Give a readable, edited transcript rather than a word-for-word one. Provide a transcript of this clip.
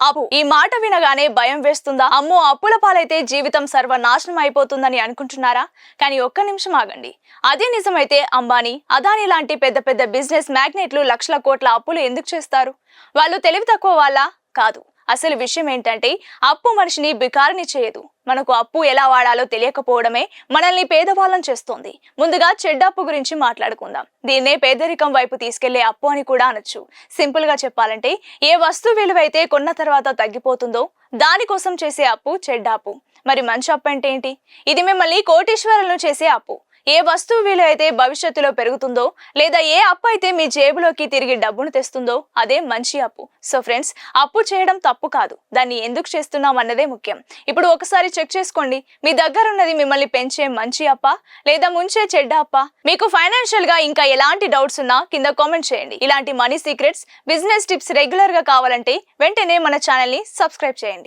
అప్పు ఈ మాట వినగానే భయం వేస్తుందా? అమ్మో, అప్పుల పాలైతే జీవితం సర్వనాశనం అయిపోతుందని అనుకుంటున్నారా? కానీ ఒక్క నిమిషం ఆగండి. అదే నిజమైతే అంబానీ, అదానీ లాంటి పెద్ద పెద్ద బిజినెస్ మ్యాగ్నెట్లు లక్షల కోట్ల అప్పులు ఎందుకు చేస్తారు? వాళ్ళు తెలివి తక్కువ వాళ్ళ? కాదు. అసలు విషయం ఏంటంటే అప్పు మనిషిని బికారిని చేయదు. మనకు అప్పు ఎలా వాడాలో తెలియకపోవడమే మనల్ని పేదవాళ్ళం చేస్తోంది. ముందుగా చెడ్డ అప్పు గురించి మాట్లాడుకుందాం. దీన్నే పేదరికం వైపు తీసుకెళ్లే అప్పు అని కూడా అనొచ్చు. సింపుల్ గా చెప్పాలంటే ఏ వస్తువు విలువైతే కొన్న తర్వాత తగ్గిపోతుందో దానికోసం చేసే అప్పు చెడ్డ అప్పు. మరి మంచి అప్పు అంటే ఏంటి? ఇది మిమ్మల్ని కోటీశ్వరులను చేసే అప్పు. ఏ వస్తువు విలువ అయితే భవిష్యత్తులో పెరుగుతుందో, లేదా ఏ అప్పు అయితే మీ జేబులోకి తిరిగి డబ్బును తెస్తుందో అదే మంచి అప్పు. సో ఫ్రెండ్స్, అప్పు చేయడం తప్పు కాదు, దాన్ని ఎందుకు చేస్తున్నాం అన్నదే ముఖ్యం. ఇప్పుడు ఒకసారి చెక్ చేసుకోండి, మీ దగ్గర ఉన్నది మిమ్మల్ని పెంచే మంచి అప్ప లేదా ముంచే చెడ్డ అప్ప? మీకు ఫైనాన్షియల్ గా ఇంకా ఎలాంటి డౌట్స్ ఉన్నా కింద కామెంట్ చేయండి. ఇలాంటి money secrets, business tips regular గా కావాలంటే వెంటనే మన ఛానల్ ని సబ్స్క్రైబ్ చేయండి.